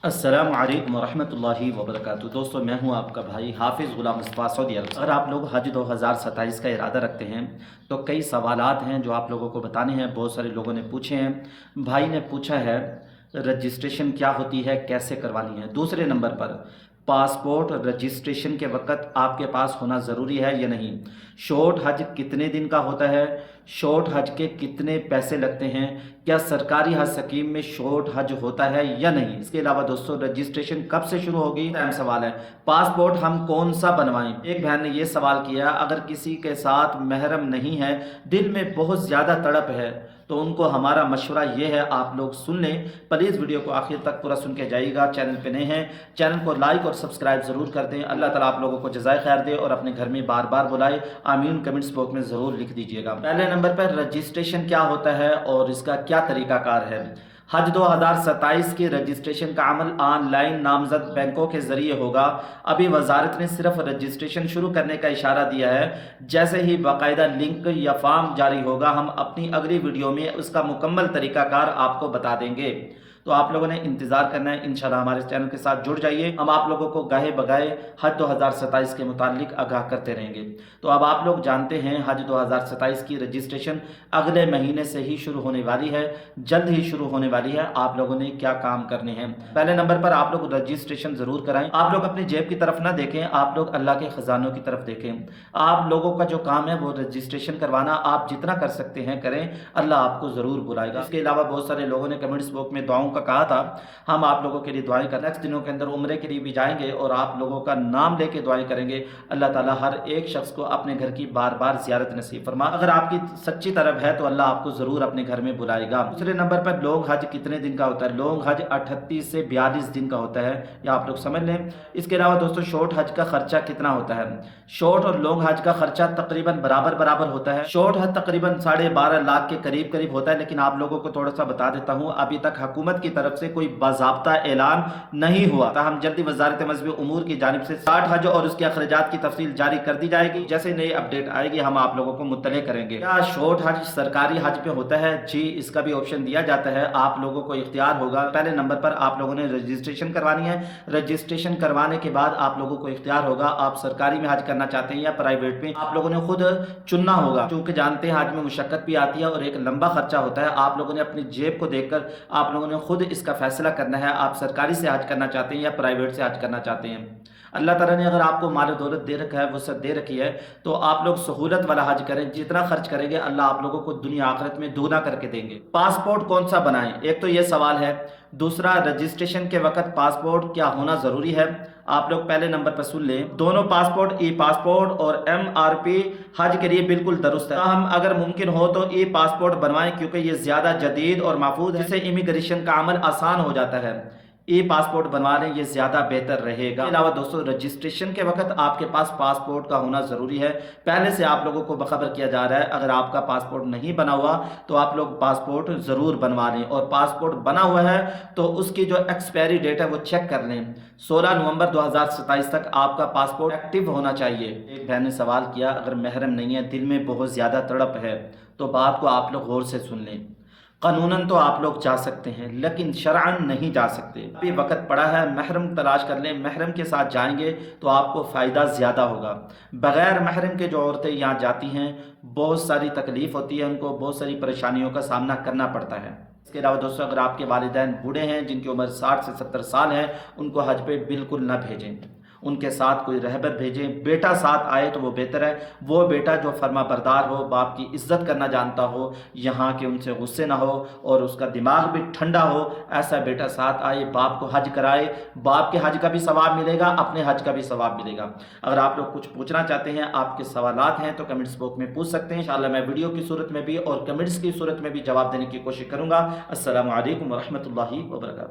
अस्सलाम वालेकुम रहमतुल्लाहि व बरकातुहू। दोस्तों, मैं हूं आपका भाई हाफिज़ गुलाम मुस्तफ़ा सऊदी अरब से। अगर आप लोग हज 2027 का इरादा रखते हैं तो कई सवालात हैं जो आप लोगों को बताने हैं। बहुत सारे लोगों ने पूछे हैं। भाई ने पूछा है रजिस्ट्रेशन क्या होती है, कैसे करवानी है। दूसरे नंबर पर पासपोर्ट रजिस्ट्रेशन के वक्त आपके पास होना ज़रूरी है या नहीं। शॉर्ट हज कितने दिन का होता है, शॉर्ट हज के कितने पैसे लगते हैं, क्या सरकारी हज स्कीम में शॉर्ट हज होता है या नहीं। इसके अलावा दोस्तों, रजिस्ट्रेशन कब से शुरू होगी। अहम सवाल है। पासपोर्ट हम कौन सा बनवाएं। एक बहन ने यह सवाल किया, अगर किसी के साथ महरम नहीं है, दिल में बहुत ज़्यादा तड़प है, तो उनको हमारा मशवरा ये है, आप लोग सुन लें। प्लीज़ वीडियो को आखिर तक पूरा सुन के जाइएगा। चैनल पे नए हैं, चैनल को लाइक और सब्सक्राइब ज़रूर कर दें। अल्लाह ताला आप लोगों को जज़ाए खैर दे और अपने घर में बार बार बुलाए। आमीन कमेंट्स बॉक्स में ज़रूर लिख दीजिएगा। पहले नंबर पर रजिस्ट्रेशन क्या होता है और इसका क्या तरीकाकार है। हज 2027 के रजिस्ट्रेशन का अमल ऑनलाइन नामजद बैंकों के जरिए होगा। अभी वजारत ने सिर्फ रजिस्ट्रेशन शुरू करने का इशारा दिया है। जैसे ही बाकायदा लिंक या फॉर्म जारी होगा, हम अपनी अगली वीडियो में उसका मुकम्मल तरीकाकार आपको बता देंगे। तो आप लोगों ने इंतज़ार करना है। इंशाल्लाह हमारे चैनल के साथ जुड़ जाइए। हम आप लोगों को गाहे बगाए हज 2027 के मुतालिक आगाह करते रहेंगे। तो अब आप लोग जानते हैं हज 2027 की रजिस्ट्रेशन अगले महीने से ही शुरू होने वाली है, जल्द ही शुरू होने वाली है। आप लोगों ने क्या काम करने हैं। पहले नंबर पर आप लोग रजिस्ट्रेशन ज़रूर कराएं। आप लोग अपनी जेब की तरफ ना देखें, आप लोग अल्लाह के ख़जानों की तरफ देखें। आप लोगों का जो काम है वो रजिस्ट्रेशन करवाना। आप जितना कर सकते हैं करें, अल्लाह आपको ज़रूर बुलाएगा। इसके अलावा बहुत सारे लोगों ने कमेंट्स बॉक्स में दुआओं का कहा था, हम आप लोगों के लिए दुआएं कर नेक्स्ट दिनों के अंदर उम्रे के लिए भी जाएंगे और आप लोगों का नाम लेके दुआएं करेंगे। अल्लाह ताला हर एक शख्स को अपने घर की बार बार ज़ियारत नसीब फरमा। अगर आपकी सच्ची तरफ है तो अल्लाह आपको ज़रूर अपने घर में बुलाएगा। दूसरे नंबर पर लॉन्ग हज कितने दिन का होता है। लॉन्ग हज 38 से 42 दिन का होता है, या आप लोग समझ लें। इसके अलावा दोस्तों, शॉर्ट हज का खर्चा कितना होता है। शॉर्ट और लॉन्ग हज का खर्चा तकरीबन बराबर बराबर होता है। शॉर्ट हज तकरीबन 12.5 लाख के करीब करीब होता है, लेकिन आप लोगों को थोड़ा सा बता देता हूँ, अभी तक हुकूमत की तरफ से कोई बाज़ाब्ता ऐलान नहीं हुआ। हम जल्दी वज़ारत मज़हबी उमूर की जानिब से शॉर्ट हज और उसके अखराजात की तफसील जारी कर दी जाएगी। जैसे नई अपडेट आएगी हम आप लोगों को मुत्तले करेंगे। क्या शॉर्ट हज सरकारी हज पे होता है। जी, इसका भी ऑप्शन दिया जाता है। आप लोगों को इख्तियार होगा। पहले नंबर पर आप लोगों ने रजिस्ट्रेशन करवानी है। रजिस्ट्रेशन करवाने के बाद आप लोगों को इख्तियार होगा, आप सरकारी में हज करना चाहते हैं या प्राइवेट में। आप लोगों ने खुद चुनना होगा, क्योंकि जानते हैं हज में मुशक्कत भी आती है और एक लंबा खर्चा होता है। आप लोगों ने अपनी जेब को देखकर आप लोगों ने खुद इसका फैसला करना है, आप सरकारी से हज करना चाहते हैं या प्राइवेट से हज करना चाहते हैं। अल्लाह ताला ने अगर आपको माल दौलत दे रखा है, वसअत दे रखी है, तो आप लोग सहूलत वाला हज करें। जितना खर्च करेंगे अल्लाह आप लोगों को दुनिया आखिरत में दोगुना करके देंगे। पासपोर्ट कौन सा बनाएं, एक तो ये सवाल है। दूसरा, रजिस्ट्रेशन के वक्त पासपोर्ट क्या होना जरूरी है। आप लोग पहले नंबर पर सुन लें, दोनों पासपोर्ट, ई पासपोर्ट और MRP हज के लिए बिल्कुल दुरुस्त है। हम अगर मुमकिन हो तो ई पासपोर्ट बनवाएं, क्योंकि ये ज्यादा जदीद और महफूज है, जिससे इमिग्रेशन का अमल आसान हो जाता है। ई पासपोर्ट बनवा लें, ये ज़्यादा बेहतर रहेगा। इसके अलावा दोस्तों, रजिस्ट्रेशन के वक्त आपके पास पासपोर्ट का होना ज़रूरी है। पहले से आप लोगों को बखबर किया जा रहा है, अगर आपका पासपोर्ट नहीं बना हुआ तो आप लोग पासपोर्ट ज़रूर बनवा लें, और पासपोर्ट बना हुआ है तो उसकी जो एक्सपायरी डेट है वो चेक कर लें। 16 नवंबर 2027 तक आपका पासपोर्ट एक्टिव होना चाहिए। एक बहन ने सवाल किया, अगर महरम नहीं है, दिल में बहुत ज़्यादा तड़प है, तो बात को आप लोग गौर से सुन लें। कानूनन तो आप लोग जा सकते हैं, लेकिन शरअन नहीं जा सकते। अभी वक्त पड़ा है, महरम तलाश कर लें। महरम के साथ जाएंगे तो आपको फ़ायदा ज़्यादा होगा। बग़ैर महरम के जो औरतें यहाँ जाती हैं, बहुत सारी तकलीफ़ होती है, उनको बहुत सारी परेशानियों का सामना करना पड़ता है। इसके अलावा दोस्तों, अगर आपके वालिदैन बूढ़े हैं, जिनकी उम्र 60 से 70 साल है, उनको हज पे बिल्कुल न भेजें। उनके साथ कोई रहबर भेजें। बेटा साथ आए तो वो बेहतर है। वो बेटा जो फर्मा बरदार हो, बाप की इज्जत करना जानता हो, यहाँ के उनसे गुस्से ना हो और उसका दिमाग भी ठंडा हो, ऐसा बेटा साथ आए, बाप को हज कराए। बाप के हज का भी सवाब मिलेगा, अपने हज का भी सवाब मिलेगा। अगर आप लोग कुछ पूछना चाहते हैं, आपके सवालात हैं, तो कमेंट्स बॉक्स में पूछ सकते हैं। इंशाअल्लाह मैं वीडियो की सूरत में भी और कमेंट्स की सूरत में भी जवाब देने की कोशिश करूँगा। अस्सलामु अलैकुम व रहमतुल्लाहि व बरकातुहू।